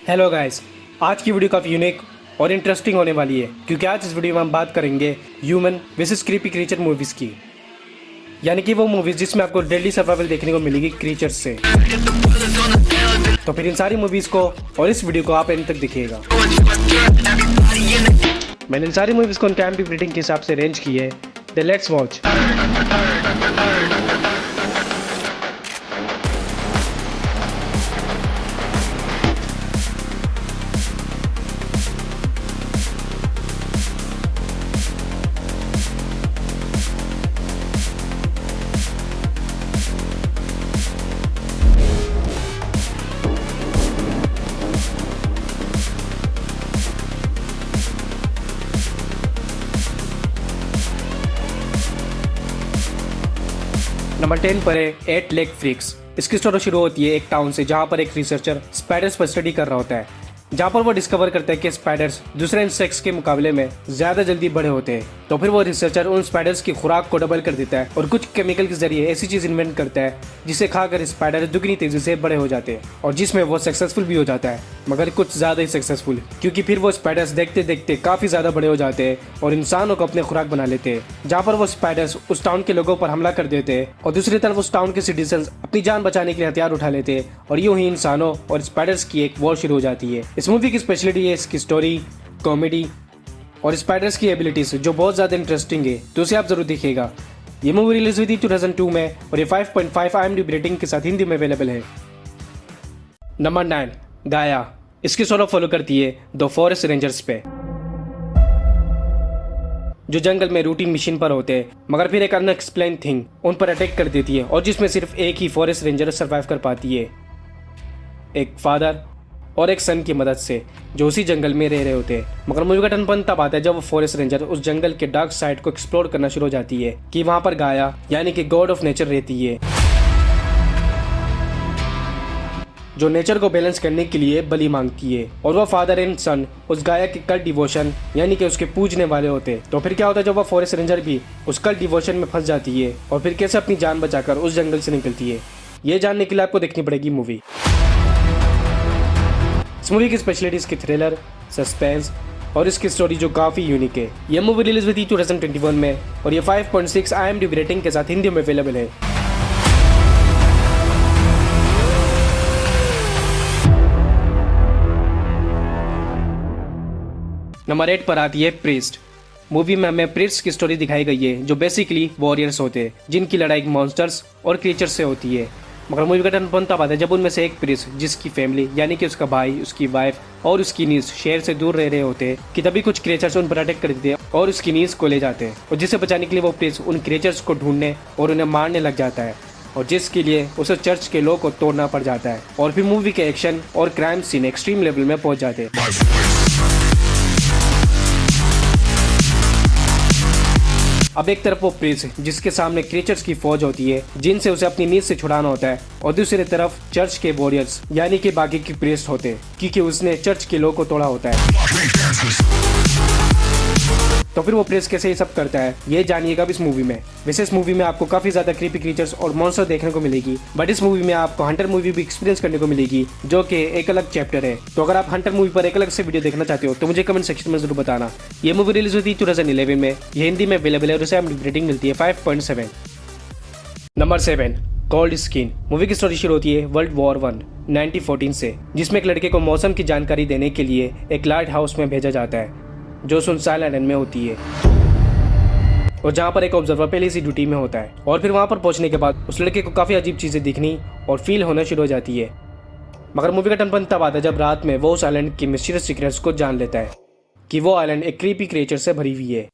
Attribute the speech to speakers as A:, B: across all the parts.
A: Hello guys, आज की video काफ़ी यूनिक और इंटरेस्टिंग होने वाली है क्योंकि आज इस वीडियो में हम बात करेंगे human versus creepy creature movies की, यानी कि वो मूवीज़ जिसमें आपको डेडली सर्वाइवल देखने को मिलेगी क्रीचर्स से। तो फिर इन सारी मूवीज़ को और इस वीडियो को आप एंड तक देखिएगा। मैंने इन सारी मूवीज़ को उनके IMDb रेटिंग के हिसाब से रेंज की है। Let's watch. नंबर 10 पर है 8 लेग फ्रीक्स। इसकी स्टोरी शुरू होती है एक टाउन से जहाँ पर एक रिसर्चर स्पाइडर्स पर स्टडी कर रहा होता है, जहाँ पर वो डिस्कवर करता है कि स्पाइडर्स दूसरे इंसेक्ट्स के मुकाबले में ज्यादा जल्दी बड़े होते हैं। तो फिर वो रिसर्चर उन स्पाइडर्स की खुराक को डबल कर देता है और कुछ केमिकल के जरिए ऐसी चीज इन्वेंट करता है जिसे खाकर स्पाइडर दुगनी तेजी से बड़े हो जाते हैं, और जिसमें वो सक्सेसफुल भी हो जाता है, मगर कुछ ज्यादा ही सक्सेसफुल, क्योंकि फिर वो स्पाइडर्स देखते देखते काफी ज्यादा बड़े हो जाते हैं और इंसानों को अपने खुराक बना लेते हैं। जहाँ पर वो स्पाइडर्स उस टाउन के लोगों पर हमला कर देते हैं और दूसरी तरफ उस टाउन के सिटीजन्स अपनी जान बचाने के लिए हथियार उठा लेते हैं, और यूं ही इंसानों और स्पाइडर्स की एक वॉर शुरू हो जाती है। इस मूवी की स्पेशलिटी है इसकी स्टोरी, कॉमेडी और स्पाइडर्स की एबिलिटीज जो बहुत ज्यादा इंटरेस्टिंग है, तो उसे आप जरूर देखिएगा। ये मूवी रिलीज हुई थी 2002 में और ये 5.5 IMDb रेटिंग के साथ हिंदी में अवेलेबल है। नंबर 9 गाया। इसकी स्टोरी फॉलो करती है दो फॉरेस्ट रेंजर्स पे जो जंगल में रूटीन मिशन पर होते हैं, मगर फिर एक अनएक्सप्लेन थिंग उन पर अटैक कर देती है और जिसमें सिर्फ एक ही फॉरेस्ट रेंजर सर्वाइव कर पाती है, एक फादर और एक सन की मदद से जो उसी जंगल में रह रहे होते हैं। मगर मूवी का टर्न तब आता है जब वो फॉरेस्ट रेंजर उस जंगल के डार्क साइड को एक्सप्लोर करना शुरू हो जाती है कि वहां पर गाया यानी कि गॉड ऑफ नेचर रहती है, जो नेचर को बैलेंस करने के लिए बलि मांगती है, और वो फादर एंड सन उस गाया के कल्ट डिवोशन यानी कि उसके पूजने वाले होते हैं। तो फिर क्या होता है जब वो फॉरेस्ट रेंजर भी उस कल्ट डिवोशन में फंस जाती है और फिर कैसे अपनी जान बचाकर उस जंगल से निकलती है, ये जानने के लिए आपको देखनी पड़ेगी मूवी। इस मूवी की स्पेशलिटी इसकी थ्रिलर, सस्पेंस और इसकी स्टोरी जो काफी यूनिक है। यह मूवी रिलीज हुई थी 2021 में और ये 5.6 IMDb रेटिंग के साथ हिंदी में अवेलेबल है। नंबर 8 पर आती है प्रीस्ट। मूवी में हमें प्रीस्ट की स्टोरी दिखाई गई है जो बेसिकली वॉरियर्स होते हैं जिनकी लड़ाई मॉन्स्टर्स और क्रीचर्स से होती है। मगर मूवी का टर्न तब आता है जब उनमें से एक प्रीस्ट जिसकी फैमिली यानी कि उसका भाई, उसकी वाइफ और उसकी नीस शहर से दूर रह रहे होते हैं कि तभी कुछ क्रीचर्स उन पर अटैक कर देते हैं और उसकी नीस को ले जाते हैं, और जिसे बचाने के लिए वो प्रीस्ट उन क्रीचर्स को ढूंढने और उन्हें मारने लग जाता है, और जिसके लिए उसे चर्च के लोग को तोड़ना पड़ जाता है। और फिर मूवी के एक्शन और क्राइम सीन एक्सट्रीम लेवल में पहुंच जाते हैं। अब एक तरफ वो प्रीस्ट जिसके सामने क्रीचर्स की फौज होती है जिनसे उसे अपनी नींद से छुड़ाना होता है, और दूसरी तरफ चर्च के वॉरियर्स यानी कि बाकी के प्रीस्ट होते हैं क्योंकि उसने चर्च के लोग को तोड़ा होता है। तो फिर वो प्रीस्ट कैसे ये सब करता है ये जानिएगा अब इस मूवी में। वैसे इस मूवी में आपको काफी ज्यादा क्रीपी क्रीचर्स और मॉन्स्टर देखने को मिलेगी, बट इस मूवी में आपको हंटर मूवी भी एक्सपीरियंस करने को मिलेगी जो कि एक अलग चैप्टर है। तो अगर आप हंटर मूवी पर एक अलग से वीडियो देखना चाहते हो तो मुझे कमेंट सेक्शन में जरूर बताना। ये मूवी रिलीज हुई थी 2011 में, ये हिंदी में अवेलेबल है और उसे रेटिंग मिलती है 5.7। Number 7 cold skin. मूवी की स्टोरी शुरू होती है वर्ल्ड वॉर 1 1914 से, जिसमें एक लड़के को मौसम की जानकारी देने के लिए एक लाइट हाउस में भेजा जाता है जो सुनसान आइलैंड में होती है, और जहाँ पर एक ऑब्जर्वर पहले से ड्यूटी में होता है। और फिर वहाँ पर पहुँचने के बाद उस लड़के को काफ़ी अजीब चीज़ें दिखनी और फील होना शुरू हो जाती है। मगर मूवी का टर्न तब आता है जब रात में वो उस आइलैंड की मिस्टीरियस सीक्रेट्स को जान लेता है कि वो आइलैंड एक क्रीपी क्रिएचर से भरी हुई है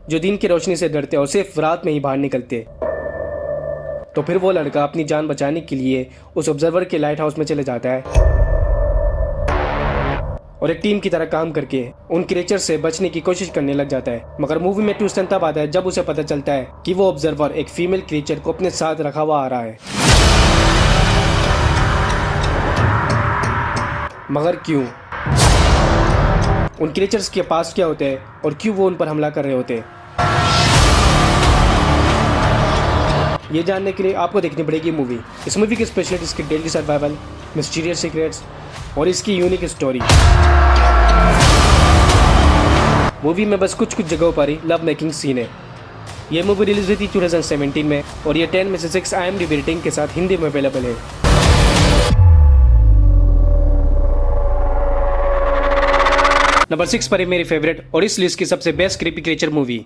A: जो दिन की रोशनी से डरते और सिर्फ रात में ही बाहर निकलते। तो फिर वो लड़का अपनी जान बचाने के लिए उस ऑब्जर्वर के लाइट हाउस में चले जाता है और एक टीम की तरह काम करके उन क्रिएचर से बचने की कोशिश करने लग जाता है। मगर मूवी में ट्विस्ट तब आता है जब उसे पता चलता है कि वो ऑब्जर्वर एक फीमेल क्रिएचर को अपने साथ रखा हुआ आ रहा है। मगर क्यों? उन क्रिएचर्स के पास क्या होते हैं और क्यों वो उन पर हमला कर रहे होते हैं, ये जानने के लिए आपको देखनी पड़ेगी मूवी। इस मूवी की स्पेशलिटी इसकी डेली सर्वाइवल, मिस्टीरियस सीक्रेट्स और इसकी यूनिक स्टोरी। मूवी में बस कुछ जगहों पर ही लव मेकिंग सीन है। ये मूवी रिलीज हुई थी 2017 में और ये 10 में से 6 IMDb रेटिंग के साथ हिंदी में अवेलेबल है। नंबर 6 पर है मेरी फेवरेट और इस लिस्ट की सबसे best creepy creature movie,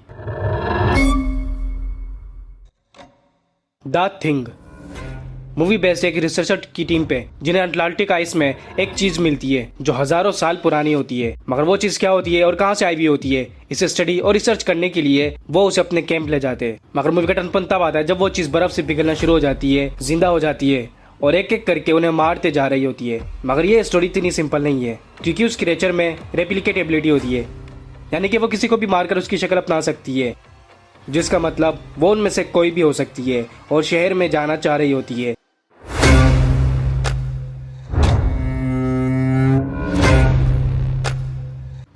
A: the thing. Movie based है एक रिसर्चर की टीम पे जिन्हें अटलांटिक आइस में एक चीज मिलती है जो हजारों साल पुरानी होती है, मगर वो चीज क्या होती है और कहां से आई हुई होती है, इसे स्टडी और रिसर्च करने के लिए वो उसे अपने कैंप ले जाते हैं। मगर मूवी का टर्न तब आता है जब वो चीज बर्फ से पिघलना शुरू हो जाती है, जिंदा हो जाती है और एक एक करके उन्हें मारते जा रही होती है। मगर ये स्टोरी इतनी सिंपल नहीं है क्योंकि उस क्रिएचर में रेप्लिकेट एबिलिटी होती है, यानी कि वो किसी को भी मारकर उसकी शक्ल अपना सकती है, जिसका मतलब वो उनमें से कोई भी हो सकती है और शहर में जाना चाह रही होती है।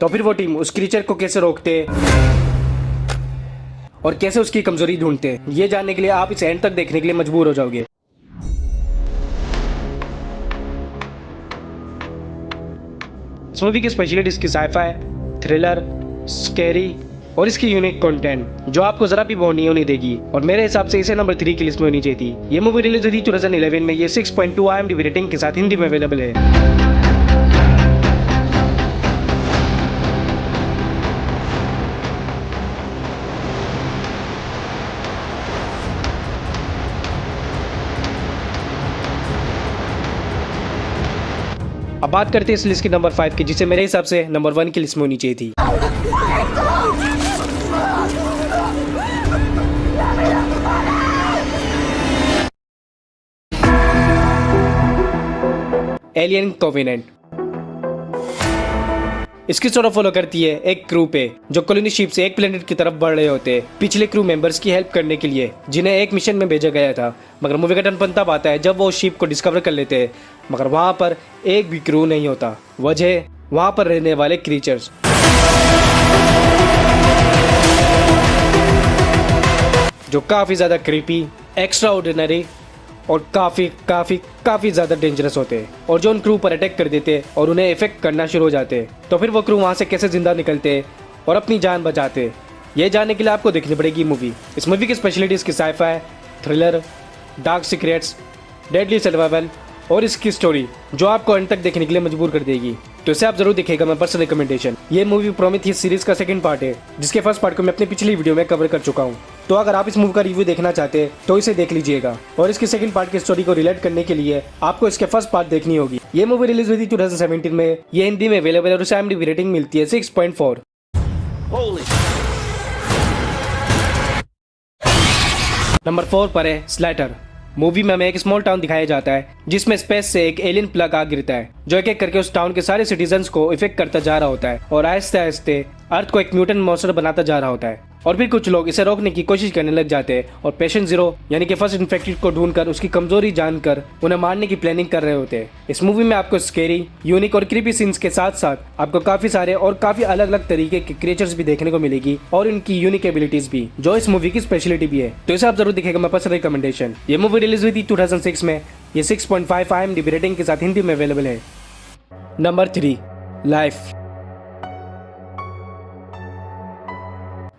A: तो फिर वो टीम उस क्रीचर को कैसे रोकते और कैसे उसकी कमजोरी ढूंढते, ये जानने के लिए आप इस एंड तक देखने के लिए मजबूर हो जाओगे। इस मूवी की स्पेशलिटी इसकी साइफाई, थ्रिलर, स्कैरी और इसकी यूनिक कंटेंट जो आपको जरा भी बोर नहीं होने देगी, और मेरे हिसाब से इसे नंबर 3 की लिस्ट में होनी चाहिए थी। ये मूवी रिलीज हुई थी 2011 में। ये 6.2 IMDb रेटिंग के साथ हिंदी में अवेलेबल है। अब बात करते हैं इस लिस्ट की नंबर 5 की, जिसे मेरे हिसाब से नंबर 1 की लिस्ट में होनी चाहिए थी। Alien covenant. इसकी स्टोरी फॉलो करती है एक क्रू पे जो कॉलोनी शिप से एक प्लेनेट की तरफ बढ़ रहे होते हैं पिछले क्रू मेंबर्स की हेल्प करने के लिए, जिन्हें एक मिशन में भेजा गया था। मगर मूवी का टर्न तब आता है जब वो शिप को डिस्कवर कर लेते हैं, मगर वहां पर एक भी क्रू नहीं होता। वजह वहां पर रहने वाले क्रीचर्स। जो काफी ज्यादा क्रीपी, एक्स्ट्रा ऑर्डिनरी और काफी ज्यादा डेंजरस होते हैं, और जो उन क्रू पर अटैक कर देते और उन्हें इफेक्ट करना शुरू हो जाते। तो फिर वो क्रू वहां से कैसे जिंदा निकलते और अपनी जान बचाते, ये जानने के लिए आपको देखनी पड़ेगी मूवी। इस मूवी की स्पेशलिटी इसकी sci fi, thriller, dark secrets, deadly survival और इसकी स्टोरी जो आपको अंत तक देखने के लिए मजबूर कर देगी। तो इसे आप जरूर देखिएगा, मैं पर्सनल रिकमेंडेशन। ये मूवी प्रोमेथियस सीरीज का सेकंड पार्ट है, जिसके फर्स्ट पार्ट को मैं अपनी पिछली वीडियो में कवर कर चुका हूँ। तो अगर आप इस मूवी का रिव्यू देखना चाहते हैं तो इसे देख लीजिएगा, और इसके सेकंड पार्ट की स्टोरी को रिलेट करने के लिए आपको इसके फर्स्ट पार्ट देखनी होगी। ये मूवी रिलीज हुई थी 2017 में। ये हिंदी में अवेलेबल है और उसे IMDb रेटिंग मिलती है 6.4। नंबर 4 पर है स्लैटर। मूवी में हमें एक स्मॉल टाउन दिखाया जाता है जिसमें स्पेस से एक एलियन प्लग आ गिरता है जो एक एक करके उस टाउन के सारे सिटीजन्स को इफेक्ट करता जा रहा होता है और आहिस्ते आहिस्ते अर्थ को एक म्यूटेंट मॉन्स्टर बनाता जा रहा होता है। और फिर कुछ लोग इसे रोकने की कोशिश करने लग जाते हैं और पेशेंट जीरो यानी कि फर्स्ट इन्फेक्टेड को ढूंढकर उसकी कमजोरी जानकर उन्हें मारने की प्लानिंग कर रहे होते हैं। इस मूवी में आपको स्केरी, यूनिक और क्रीपी सीन्स के साथ साथ आपको काफी सारे और काफी अलग अलग तरीके के क्रिएचर्स भी देखने को मिलेगी और इनकी यूनिक एबिलिटीज भी, जो इस मूवी की स्पेशलिटी भी है। तो इसे आप जरूर दिखेगा, मैं पर्सनल रिकमेंडेशन। ये मूवी रिलीज हुई थी 2006 में। ये 6.5 IMDb रेटिंग के साथ हिंदी में अवेलेबल है। Number 3 life.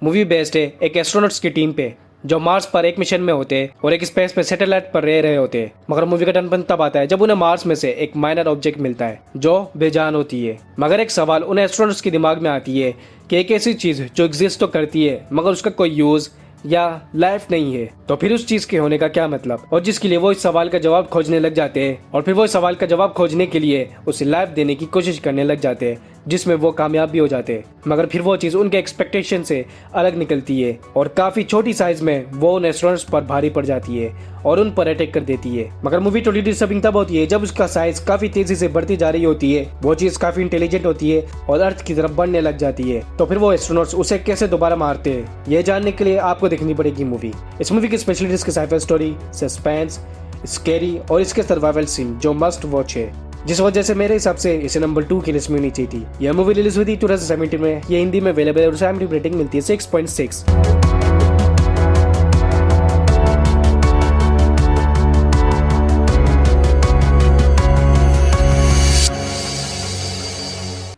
A: मूवी बेस्ड है एक एस्ट्रोनॉट्स की टीम पे जो मार्स पर एक मिशन में होते हैं और एक स्पेस पे सैटेलाइट पर रह रहे होते हैं। मगर मूवी का टर्न तब आता है जब उन्हें मार्स में से एक माइनर ऑब्जेक्ट मिलता है जो बेजान होती है। मगर एक सवाल उन्हें एस्ट्रोनॉट्स के दिमाग में आती है कि एक ऐसी चीज जो एग्जिस्ट तो करती है मगर उसका कोई यूज या लाइफ नहीं है, तो फिर उस चीज के होने का क्या मतलब, और जिसके लिए वो इस सवाल का जवाब खोजने लग जाते हैं। और फिर वो इस सवाल का जवाब खोजने के लिए उसे लाइफ देने की कोशिश करने लग जाते हैं, जिसमें वो कामयाब भी हो जाते हैं। मगर फिर वो चीज उनके एक्सपेक्टेशन से अलग निकलती है और काफी छोटी साइज में वो उन एस्ट्रोनॉट्स पर भारी पड़ जाती है और उन पर अटैक कर देती है। मगर मूवी थोड़ी डिस्टर्बिंग तब होती है जब उसका साइज काफी तेजी से बढ़ती जा रही होती है। वो चीज काफी इंटेलिजेंट होती है और अर्थ की तरफ बढ़ने लग जाती है। तो फिर वो एस्ट्रोनॉट्स उसे कैसे दोबारा मारते हैं, ये जानने के लिए आपको देखनी पड़ेगी मूवी। इस मूवी की स्पेशलिटी इसकी साइफाई स्टोरी, सस्पेंस, स्कैरी और इसके सर्वाइवल सीन जो मस्ट वॉच है, जिस वजह से मेरे हिसाब से इसे नंबर 2 की लिस्ट में होनी चाहिए थी। यह मूवी रिलीज हुई थी 2017 में। ये हिंदी में अवेलेबल है और उसे IMDb रेटिंग मिलती है 6.6।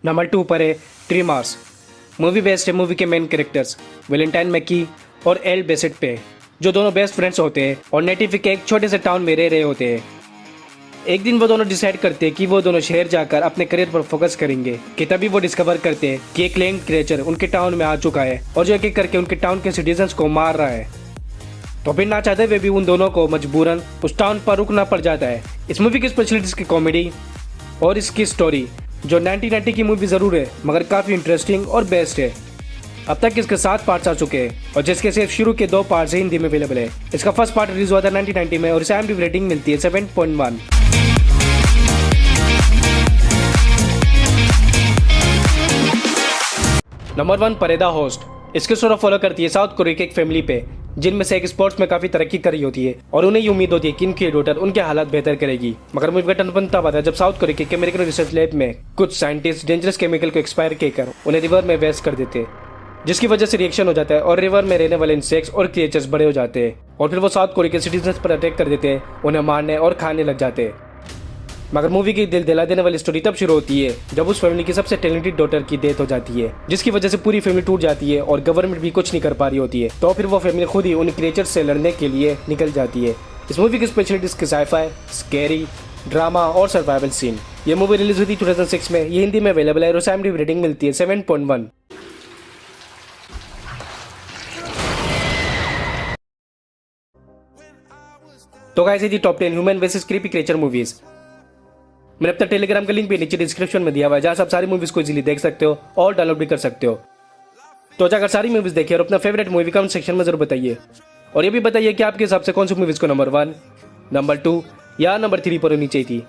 A: नंबर 2 पर है ट्रीमास। मूवी बेस्ड है मूवी के मेन कैरेक्टर्स वैलेंटाइन मैकी और एल बेसेट पे, जो दोनों बेस्ट फ्रेंड्स होते हैं और नेटिव के एक छोटे से टाउन में रह रहे होते हैं। एक दिन वो दोनों डिसाइड करते हैं कि वो दोनों शहर जाकर अपने करियर पर फोकस करेंगे कि तभी वो डिस्कवर करते हैं कि एक लैंड क्रिएचर उनके टाउन में आ चुका है और जो एक एक करके उनके टाउन के सिटीजन्स को मार रहा है। तो फिर ना चाहते हुए भी उन दोनों को मजबूरन उस टाउन पर रुकना पड़ जाता है। इस मूवी की स्पेशलिटी इसकी कॉमेडी और इसकी स्टोरी, जो 1990 की मूवी ज़रूर है मगर काफ़ी इंटरेस्टिंग और बेस्ट है। अब तक इसके 7 पार्ट्स आ चुके हैं और जिसके सिर्फ शुरू के 2 पार्ट्स हिंदी में अवेलेबल है। इसका फर्स्ट पार्ट रिलीज हुआ था 1990 में और इसे IMDb रेटिंग मिलती है 7.1। नंबर 1 पर है द होस्ट। इसकी स्टोरी फॉलो करती है साउथ कोरिया की एक फैमिली पे, जिनमें से एक स्पोर्ट्स में काफी तरक्की कर रही होती है और उन्हें ये उम्मीद होती है कि इनकी डॉटर उनके हालात बेहतर करेगी। मगर मूवी का टर्न बनता है जब साउथ कोरिया के अमेरिकन रिसर्च लैब में कुछ साइंटिस्ट डेंजरस केमिकल को एक्सपायर कर उन्हें रिवर में वेस्ट कर देते हैं, जिसकी वजह से रिएक्शन हो जाता है और रिवर में रहने वाले इंसेक्ट्स और क्रिएचर्स बड़े हो जाते हैं और फिर वो साउथ कोरिया के सिटीजन्स पर अटैक कर देते हैं, उन्हें मारने और खाने लग जाते हैं। मगर मूवी की दिल दिला देने वाली स्टोरी तब शुरू होती है जब उस फैमिली की सबसे टैलेंटेड डॉटर की डेथ हो जाती है, जिसकी वजह से पूरी फैमिली टूट जाती है और गवर्नमेंट भी कुछ नहीं कर पा रही होती है। तो फिर वो फैमिली खुद ही उन क्रिएचर्स से लड़ने के लिए निकल जाती है। इस मूवी की स्पेशलिटी इसके साइफाई, स्कैरी, ड्रामा और सर्वाइवल सीन। ये मूवी रिलीज हुई थी 2006 में। ये हिंदी में अवेलेबल है और IMDb रेटिंग मिलती है 7.1। तो गाइस, ये थी top 10 human versus creepy creature movies. मैंने अपना टेलीग्राम का लिंक भी नीचे डिस्क्रिप्शन में दिया हुआ है, जहां से आप सारी मूवीज को इजीली देख सकते हो और डाउनलोड भी कर सकते हो। तो जाकर सारी मूवीज देखिए और अपना फेवरेट मूवी कमेंट सेक्शन में जरूर बताइए और ये भी बताइए कि आपके हिसाब से कौन सी मूवीज को नंबर 1, नंबर 2 या नंबर 3 पर होनी चाहिए थी।